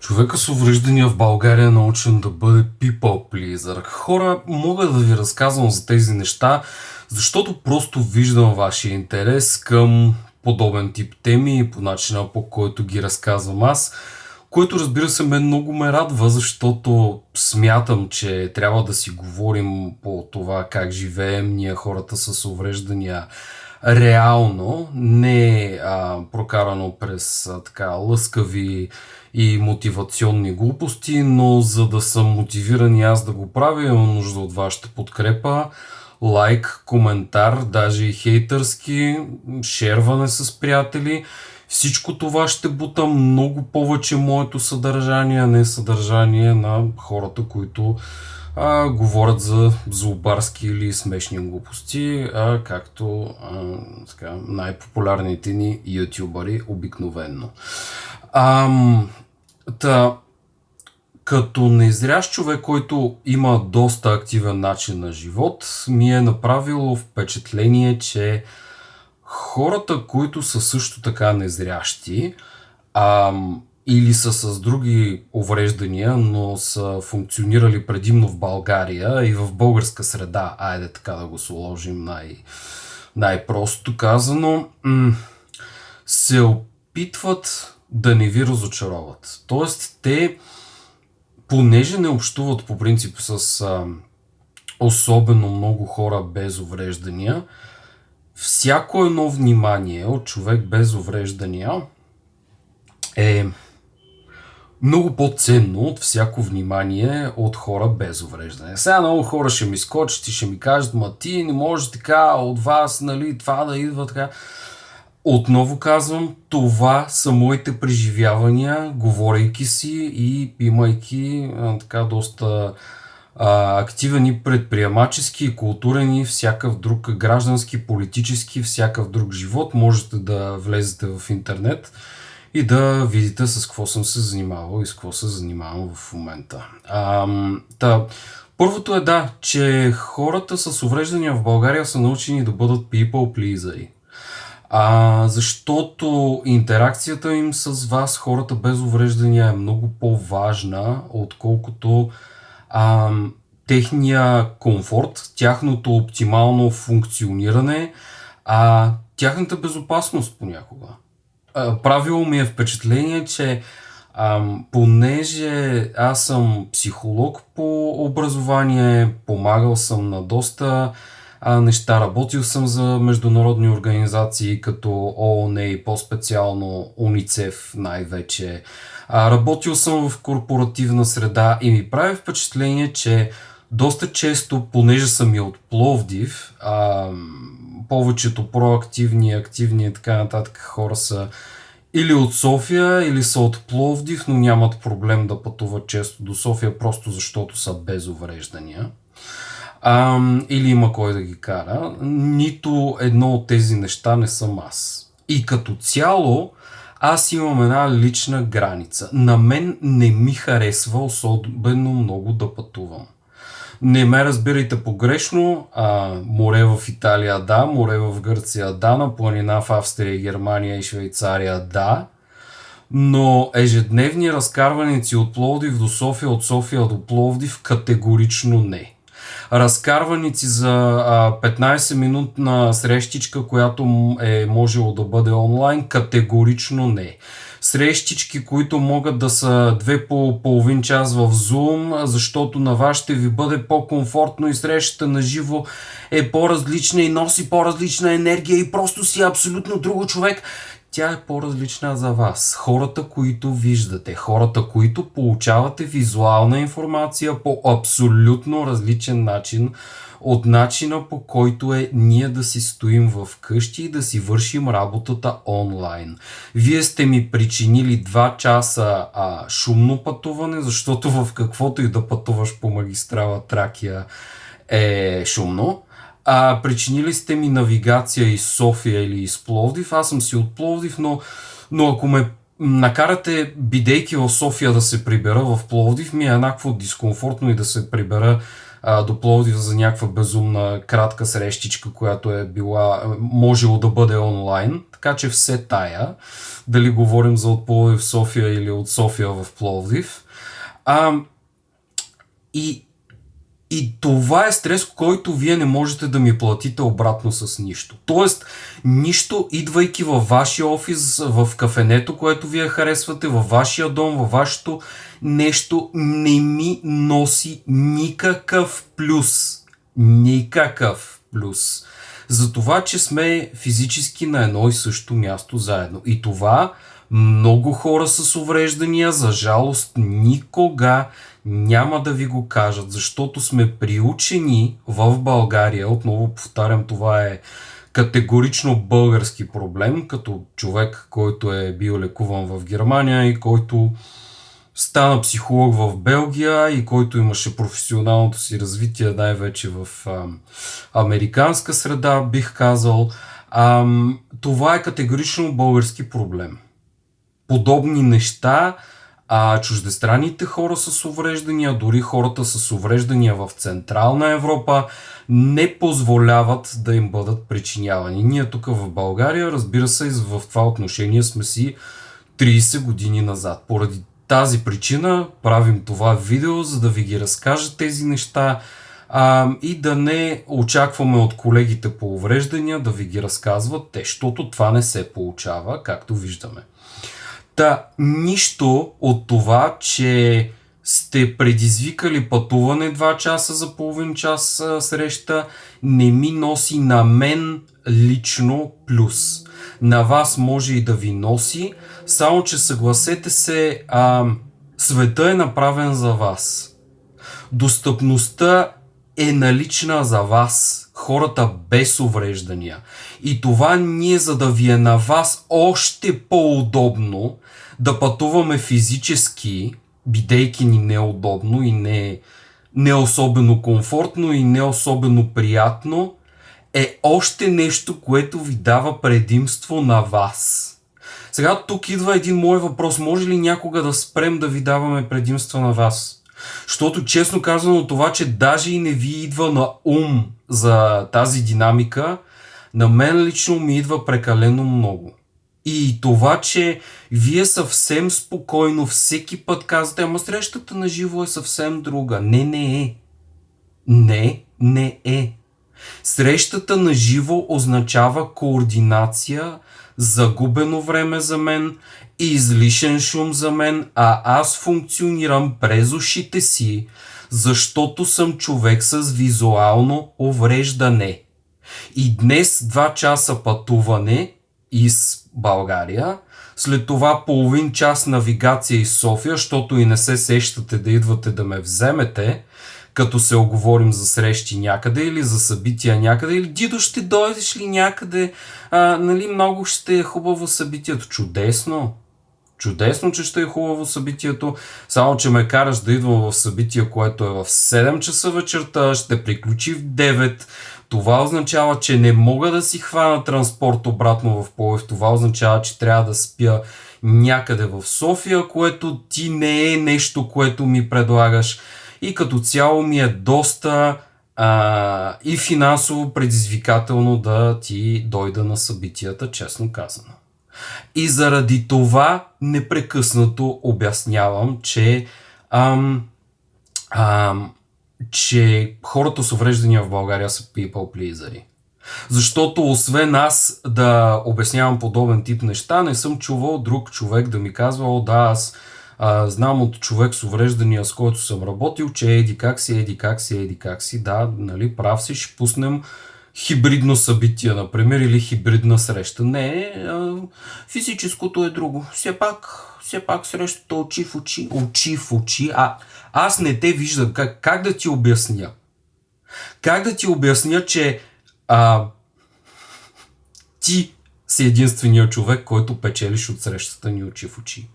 Човека с увреждания в България е научен да бъде people pleaser. Хора, мога да ви разказвам за тези неща, защото просто виждам вашия интерес към подобен тип теми и по начина, по който ги разказвам аз, което, разбира се, много ме радва, защото смятам, че трябва да си говорим по това как живеем ние, хората с увреждания, реално, не прокарано през така лъскави и мотивационни глупости, но за да съм мотивиран и аз да го правя, имам нужда от вашата подкрепа, лайк, коментар, даже и хейтърски, шерване с приятели. Всичко това ще бута много повече моето съдържание, а не съдържание на хората, които говорят за злобарски или смешни глупости, както така, най-популярните ни ютубъри обикновенно. Та, като незрящ човек, който има доста активен начин на живот, ми е направило впечатление, че хората, които са също така незрящи, или са с други увреждания, но са функционирали предимно в България и в българска среда, айде така да го сложим най-просто казано, се опитват да не ви разочароват. Тоест, те, понеже не общуват по принцип с особено много хора без увреждания, всяко едно внимание от човек без увреждания е много по-ценно от всяко внимание от хора без увреждане. Сега много хора ще ми скочат и ще ми кажат: ма ти не може така от вас, нали, това да идва така. Отново казвам, това са моите преживявания, говорейки си и имайки така доста активен и предприемачески, и културен и всякакъв друг граждански, политически, всякакъв друг живот. Можете да влезете в интернет и да видите с какво съм се занимавал и с какво се занимавам в момента. Първото е че хората с увреждания в България са научени да бъдат people pleaser. Защото интеракцията им с вас, хората без увреждания, е много по-важна, отколкото техния комфорт, тяхното оптимално функциониране, тяхната безопасност понякога. Правило ми е впечатление, че понеже аз съм психолог по образование, помагал съм на доста неща, работил съм за международни организации като ООН и по-специално УНИЦЕФ най-вече. Работил съм в корпоративна среда и ми прави впечатление, че доста често, понеже съм и от Пловдив, повечето проактивни, активни и така нататък хора са или от София, или са от Пловдив, но нямат проблем да пътуват често до София, просто защото са без увреждания. Или има кой да ги кара. Нито едно от тези неща не съм аз. И като цяло, аз имам една лична граница. На мен не ми харесва особено много да пътувам. Не ме разбирайте погрешно, море в Италия да, море в Гърция да, на планина в Австрия, Германия и Швейцария да, но ежедневни разкарваници от Пловдив до София, от София до Пловдив категорично не. Разкарваници за 15-минутна срещичка, която е можело да бъде онлайн, категорично не. Срещички, които могат да са 2 по половин час в Zoom, защото на вас ще ви бъде по-комфортно и срещата на живо е по-различна и носи по-различна енергия и просто си абсолютно друго човек. Тя е по-различна за вас. Хората, които виждате, хората, които получавате визуална информация по абсолютно различен начин от начина, по който е ние да си стоим в къщи и да си вършим работата онлайн. Вие сте ми причинили 2 часа шумно пътуване, защото в каквото и да пътуваш по магистрала Тракия е шумно. Причинили сте ми навигация из София или из Пловдив. Аз съм си от Пловдив, но ако ме накарате, бидейки в София, да се прибера в Пловдив, ми е еднакво дискомфортно и да се прибера до Пловдив за някаква безумна кратка срещичка, която е била, можело да бъде онлайн, така че все тая, дали говорим за от Пловдив в София или от София в Пловдив. И това е стрес, който вие не можете да ми платите обратно с нищо. Тоест, нищо, идвайки във вашия офис, в кафенето, което вие харесвате, във вашия дом, във вашето нещо, не ми носи никакъв плюс. Никакъв плюс. За това, че сме физически на едно и също място заедно. И това много хора с увреждания, за жалост, никога няма да ви го кажат, защото сме приучени в България, отново повтарям, това е категорично български проблем, като човек, който е бил лекуван в Германия и който стана психолог в Белгия и който имаше професионалното си развитие най-вече в американска среда, бих казал. Това е категорично български проблем. Подобни неща чуждестранните хора с увреждания, дори хората с увреждания в Централна Европа не позволяват да им бъдат причинявани. Ние тук в България, разбира се, в това отношение сме си 30 години назад. Поради тази причина правим това видео, за да ви ги разкажа тези неща и да не очакваме от колегите по увреждания да ви ги разказват те, защото това не се получава, както виждаме. Нищо от това, че сте предизвикали пътуване 2 часа за половин час среща, не ми носи на мен лично плюс. На вас може и да ви носи, само че съгласете се, света е направен за вас. Достъпността е налична за вас, хората без увреждания. И това ние, за да ви е на вас още по-удобно да пътуваме физически, бидейки ни неудобно и не особено комфортно и не особено приятно, е още нещо, което ви дава предимство на вас. Сега тук идва един мой въпрос. Може ли някога да спрем да ви даваме предимства на вас? Защото честно казано това, че даже и не ви идва на ум за тази динамика, на мен лично ми идва прекалено много. И това, че вие съвсем спокойно всеки път казвате, ама срещата на живо е съвсем друга. Не е. Не е. Срещата на живо означава координация, загубено време за мен, излишен шум за мен, аз функционирам през ушите си, защото съм човек с визуално увреждане. И днес 2 часа пътуване из България, след това половин час навигация из София, защото и не се сещате да идвате да ме вземете, като се оговорим за срещи някъде или за събития някъде, или Дидо, ще дойдеш ли някъде, нали, много ще е хубаво събитието. Чудесно, че ще е хубаво събитието, само че ме караш да идвам в събитие, което е в 7 часа вечерта, ще приключи в 9. Това означава, че не мога да си хвана транспорт обратно в Пловдив. Това означава, че трябва да спя някъде в София, което ти не е нещо, което ми предлагаш. И като цяло ми е доста и финансово предизвикателно да ти дойда на събитията, честно казано. И заради това непрекъснато обяснявам, че хората с увреждания в България са people pleasers. Защото освен аз да обяснявам подобен тип неща, не съм чувал друг човек да ми казва, аз знам от човек с увреждания, с който съм работил, че еди как си, да, нали, прав си, ще пуснем хибридно събитие, например, или хибридна среща. Не, физическото е друго. Все пак срещата очи в очи, аз не те виждам. Как да ти обясня? Как да ти обясня, че ти си единствения човек, който печелиш от срещата ни очи в очи?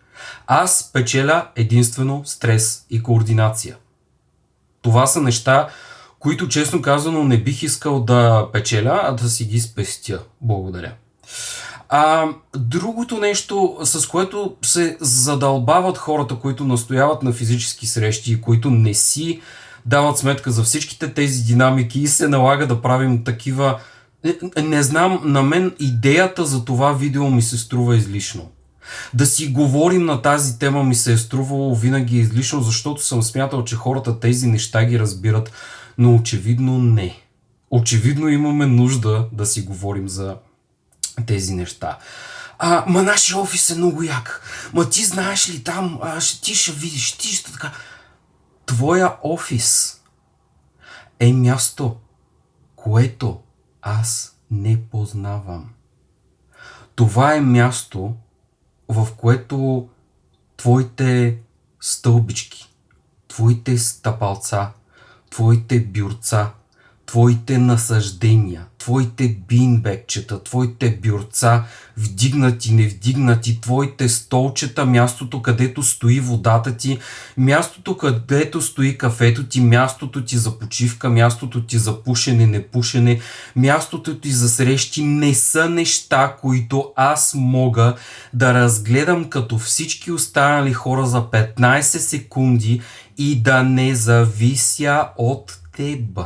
Аз печеля единствено стрес и координация. Това са неща, които честно казано не бих искал да печеля, а да си ги спестя. Благодаря. Другото нещо, с което се задълбават хората, които настояват на физически срещи и които не си дават сметка за всичките тези динамики и се налага да правим такива... Не знам, на мен идеята за това видео ми се струва излишно. Да си говорим на тази тема ми се е струвало винаги излишно, защото съм смятал, че хората тези неща ги разбират, но очевидно не. Очевидно имаме нужда да си говорим за тези неща. Ма нашия офис е много як. Ма ти знаеш ли там, ти ще видиш, ти ще така. Твоя офис е място, което аз не познавам. Това е място, в което твоите стълбички, твоите стъпалца, твоите бюрца, твоите насъждения, твоите бинбекчета, твоите бюрца, вдигнати, невдигнати, твоите столчета, мястото където стои водата ти, мястото където стои кафето ти, мястото ти за почивка, мястото ти за пушене, непушене, мястото ти за срещи не са неща, които аз мога да разгледам като всички останали хора за 15 секунди и да не завися от теб.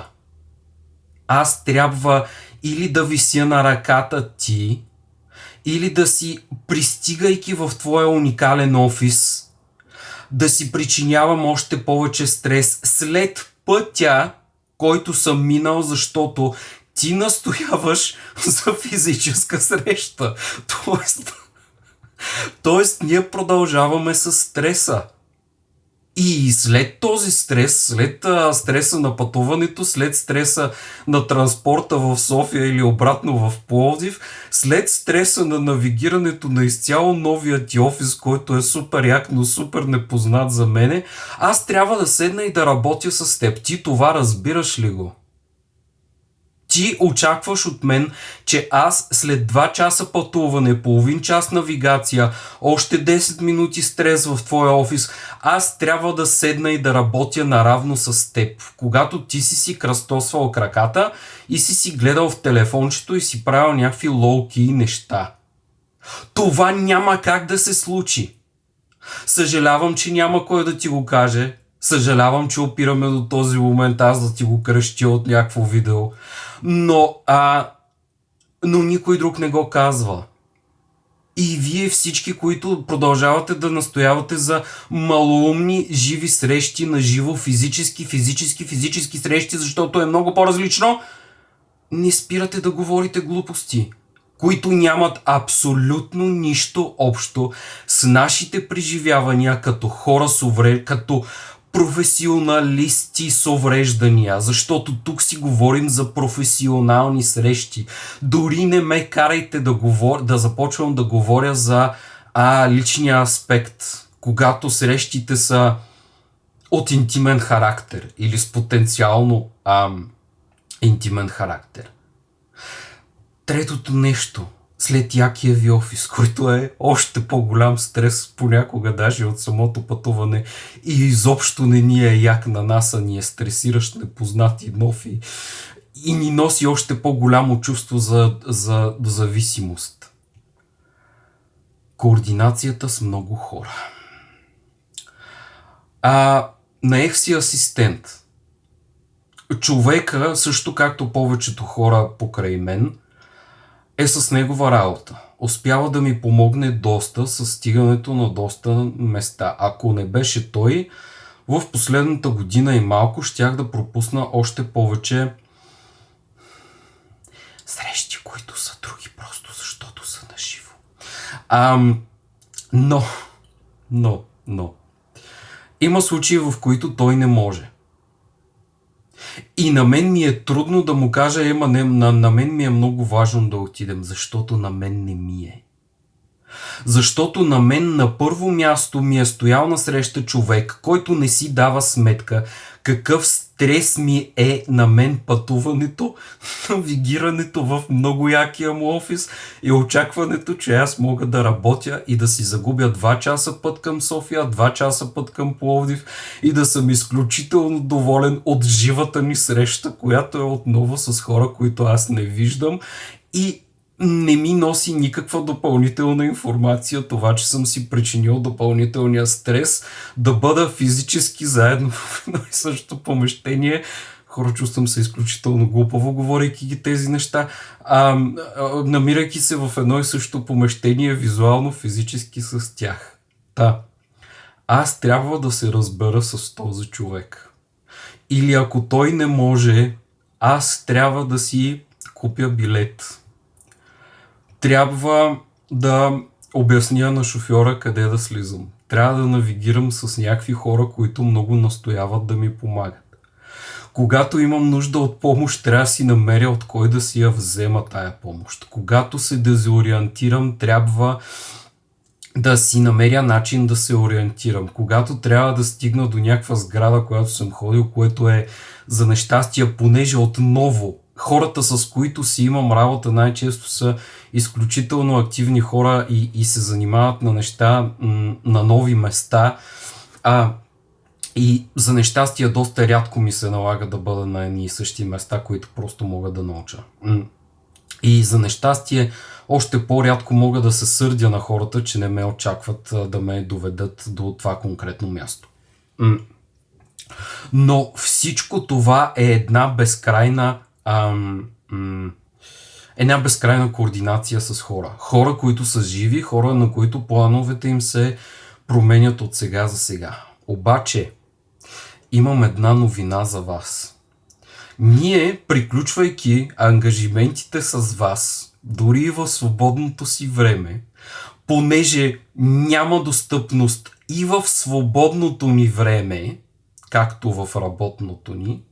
Аз трябва или да вися на ръката ти, или да си, пристигайки в твоя уникален офис, да си причинявам още повече стрес след пътя, който съм минал, защото ти настояваш за физическа среща. Тоест ние продължаваме с стреса. И след този стрес, след стреса на пътуването, след стреса на транспорта в София или обратно в Пловдив, след стреса на навигирането на изцяло новия ти офис, който е супер як, но супер непознат за мене, аз трябва да седна и да работя с теб. Ти това разбираш ли го? Ти очакваш от мен, че аз след 2 часа пътуване, половин час навигация, още 10 минути стрес в твоя офис, аз трябва да седна и да работя наравно с теб. Когато ти си кръстосвал краката и си гледал в телефончето и си правил някакви лоу-ки неща. Това няма как да се случи. Съжалявам, че няма кой да ти го каже. Съжалявам, че опираме до този момент аз да ти го кръщя от някакво видео. Но никой друг не го казва. И вие всички, които продължавате да настоявате за малоумни, живи срещи на живо, физически срещи, защото е много по-различно, не спирате да говорите глупости, които нямат абсолютно нищо общо с нашите преживявания като хора с като професионалисти с увреждания, защото тук си говорим за професионални срещи. Дори не ме карайте да започвам да говоря за личния аспект, когато срещите са от интимен характер или с потенциално интимен характер. Третото нещо, след якия ви офис, който е още по-голям стрес понякога даже от самото пътуване и изобщо не ни е як на нас, а ни е стресиращ, непознат и нов и ни носи още по-голямо чувство за зависимост. Координацията с много хора. Наех си асистент. Човека, също както повечето хора покрай мен, е с негова работа. Успява да ми помогне доста с стигането на доста места. Ако не беше той, в последната година и малко щях да пропусна още повече срещи, които са други, просто защото са на живо. Но. Има случаи, в които той не може. И на мен ми е трудно да му кажа, на мен ми е много важно да отидем, защото на мен не ми е. Защото на мен на първо място ми е стоял на среща човек, който не си дава сметка какъв стрес ми е на мен пътуването, навигирането в много якия му офис и очакването, че аз мога да работя и да си загубя 2 часа път към София, 2 часа път към Пловдив и да съм изключително доволен от живата ми среща, която е отново с хора, които аз не виждам и не ми носи никаква допълнителна информация това, че съм си причинил допълнителния стрес да бъда физически заедно в едно и също помещение. Хора, чувствам се изключително глупаво, говорейки ги тези неща. Намирайки се в едно и също помещение, визуално, физически с тях. Аз трябва да се разбера с този човек. Или ако той не може, аз трябва да си купя билет. Трябва да обясня на шофьора къде да слизам. Трябва да навигирам с някакви хора, които много настояват да ми помагат. Когато имам нужда от помощ, трябва да си намеря от кой да си я взема тая помощ. Когато се дезориентирам, трябва да си намеря начин да се ориентирам. Когато трябва да стигна до някаква сграда, която съм ходил, което е за нещастие, понеже отново хората, с които си имам работа, най-често са изключително активни хора и се занимават на неща, на нови места. И за нещастие доста рядко ми се налага да бъда на едни и същи места, които просто мога да науча. И за нещастие още по-рядко мога да се сърдя на хората, че не ме очакват да ме доведат до това конкретно място. Но всичко това е една безкрайна координация с хора. Хора, които са живи, хора, на които плановете им се променят от сега за сега. Обаче, имам една новина за вас. Ние, приключвайки ангажиментите с вас, дори и в свободното си време, понеже няма достъпност и в свободното ни време, както в работното ни,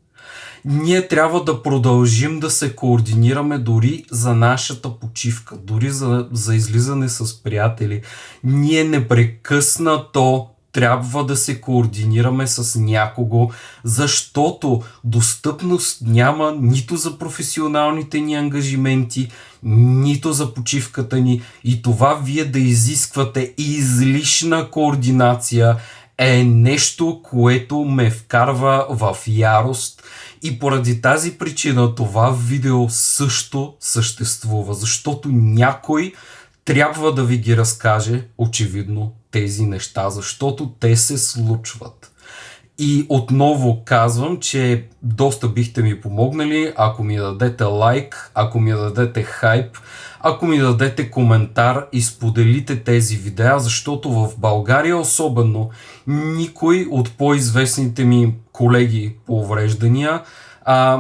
ние трябва да продължим да се координираме дори за нашата почивка, дори за излизане с приятели. Ние непрекъснато трябва да се координираме с някого, защото достъпност няма нито за професионалните ни ангажименти, нито за почивката ни, и това вие да изисквате излишна координация е нещо, което ме вкарва в ярост, и поради тази причина това видео също съществува, защото някой трябва да ви ги разкаже, очевидно, тези неща, защото те се случват. И отново казвам, че доста бихте ми помогнали, ако ми дадете лайк, ако ми дадете хайп, ако ми дадете коментар и споделите тези видеа, защото в България особено никой от по-известните ми колеги по увреждания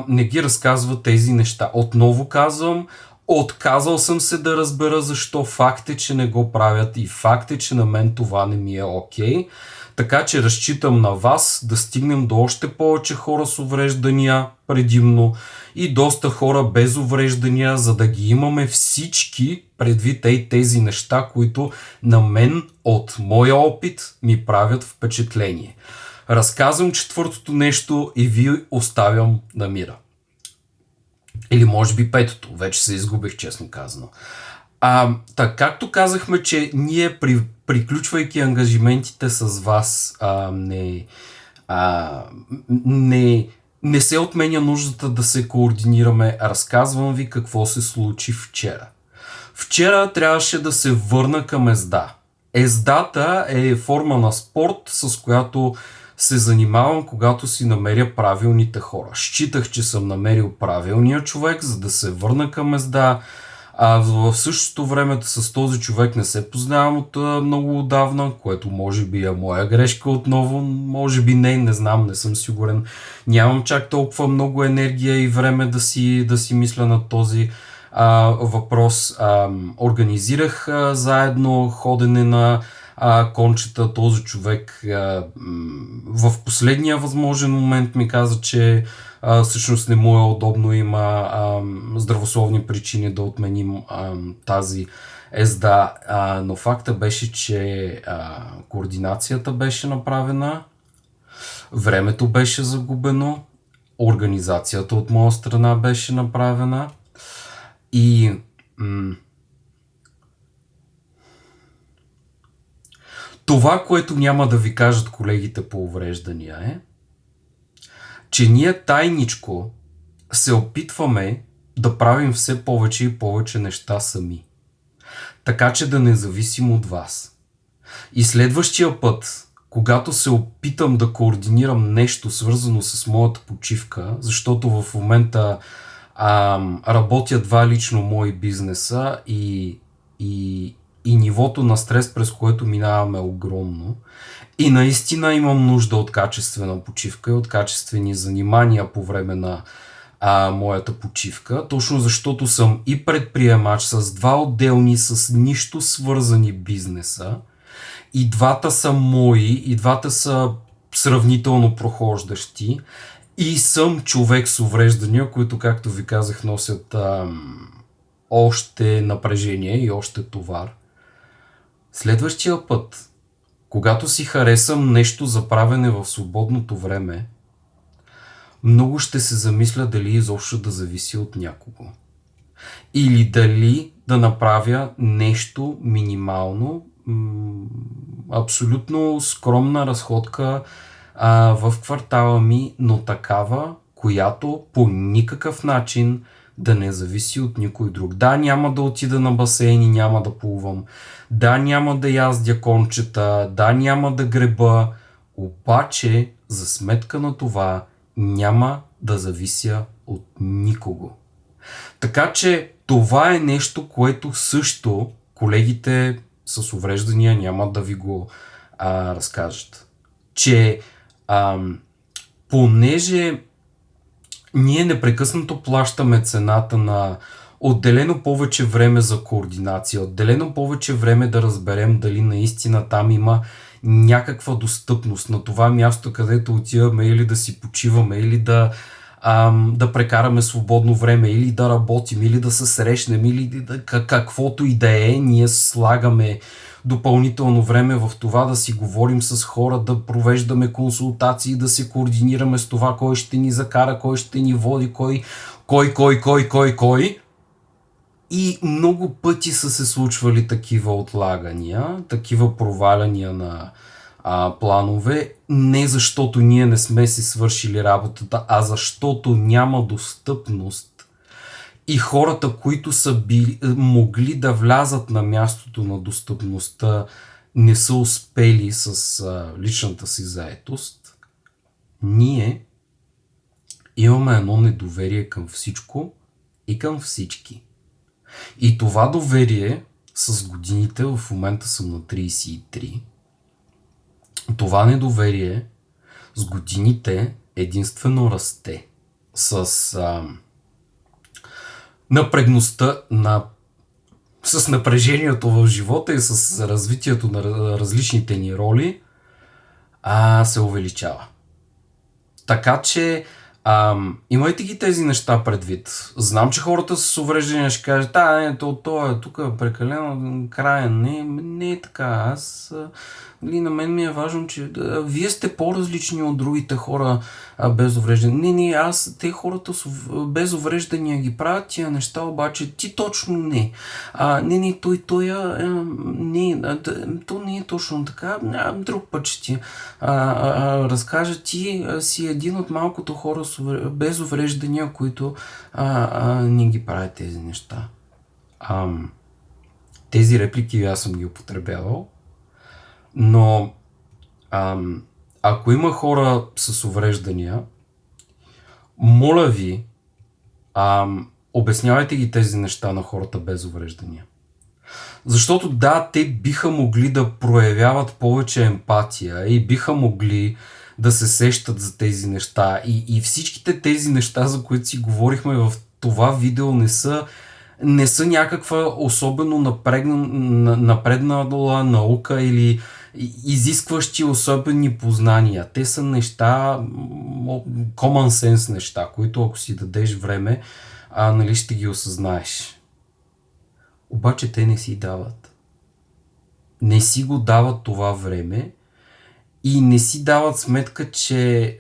не ги разказва тези неща. Отново казвам, отказал съм се да разбера защо. Факт е, че не го правят и факт е, че на мен това не ми е окей. Така че разчитам на вас да стигнем до още повече хора с увреждания предимно и доста хора без увреждания, за да ги имаме всички предвид тези неща, които на мен от моя опит ми правят впечатление. Разказвам четвъртото нещо и ви оставям на мира. Или може би петото, вече се изгубих, честно казано. Както казахме, че ние приключвайки ангажиментите с вас не се отменя нуждата да се координираме. Разказвам ви какво се случи вчера. Вчера трябваше да се върна към езда. Ездата е форма на спорт, с която се занимавам, когато си намеря правилните хора. Считах, че съм намерил правилния човек, за да се върна към езда. В същото време с този човек не се познавам от много отдавна, което може би е моя грешка отново, може би не знам, не съм сигурен. Нямам чак толкова много енергия и време да си мисля на този въпрос. Организирах заедно ходене на кончета. Този човек в последния възможен момент ми каза, че всъщност не му е удобно, има здравословни причини да отменим тази езда, но факта беше, че координацията беше направена, времето беше загубено, организацията от моя страна беше направена и това, което няма да ви кажат колегите по увреждания е, че ние тайничко се опитваме да правим все повече и повече неща сами. Така че да не зависим от вас. И следващия път, когато се опитам да координирам нещо свързано с моята почивка, защото в момента работя два лично мои бизнеса и нивото на стрес, през което минаваме, е огромно. И наистина имам нужда от качествена почивка и от качествени занимания по време на моята почивка, точно защото съм и предприемач с два отделни, с нищо свързани бизнеса. И двата са мои, и двата са сравнително прохождащи. И съм човек с увреждания, които, както ви казах, носят още напрежение и още товар. Следващия път, когато си харесам нещо за правене в свободното време, много ще се замисля дали изобщо да зависи от някого. Или дали да направя нещо минимално, абсолютно скромна разходка в квартала ми, но такава, която по никакъв начин да не зависи от никой друг. Да, няма да отида на басейн и няма да плувам. Да, няма да яздя кончета. Да, няма да греба. Обаче, за сметка на това, няма да завися от никого. Така че това е нещо, което също колегите с увреждания няма да ви го разкажат. Че понеже ние непрекъснато плащаме цената на отделено повече време за координация, отделено повече време да разберем дали наистина там има някаква достъпност на това място, където отиваме или да си почиваме, или да прекараме свободно време, или да работим, или да се срещнем, или каквото и да е, ние слагаме допълнително време в това да си говорим с хора, да провеждаме консултации, да се координираме с това, кой ще ни закара, кой ще ни води, кой. И много пъти са се случвали такива отлагания, такива проваляния на планове, не защото ние не сме си свършили работата, а защото няма достъпност и хората, които са могли да влязат на мястото на достъпността, не са успели с личната си заетост. Ние имаме едно недоверие към всичко и към всички. И това доверие с годините, в момента съм на 33, това недоверие с годините единствено расте с напрегността с напрежението в живота и с развитието на различните ни роли се увеличава. Така че имайте ги тези неща предвид. Знам, че хората с увреждания ще кажат, то е тук прекалено краен. Не е така. На мен ми е важно, че вие сте по-различни от другите хора без увреждания. Те хората без увреждания ги правят тия неща, обаче ти точно не. То не е точно така. Друг път ще ти разкажа. Ти си един от малкото хора без увреждания, които не ги правят тези неща. Тези реплики аз съм ги употребявал. Но ако има хора с увреждания, моля ви, обяснявайте ги тези неща на хората без увреждания. Защото да, те биха могли да проявяват повече емпатия и биха могли да се сещат за тези неща. И всичките тези неща, за които си говорихме в това видео, не са някаква особено напреднала наука или изискващи особени познания. Те са неща, common sense неща, които ако си дадеш време, ще ги осъзнаеш. Обаче те не си дават. Не си го дават това време и не си дават сметка, че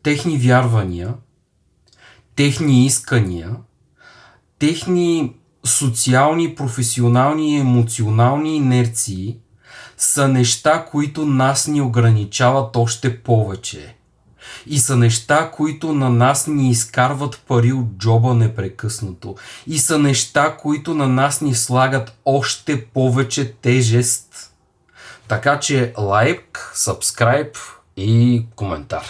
техни вярвания, техни искания, техни социални, професионални и емоционални инерции са неща, които нас ни ограничават още повече. И са неща, които на нас ни изкарват пари от джоба непрекъснато. И са неща, които на нас ни слагат още повече тежест. Така че лайк, сабскрайб и коментар.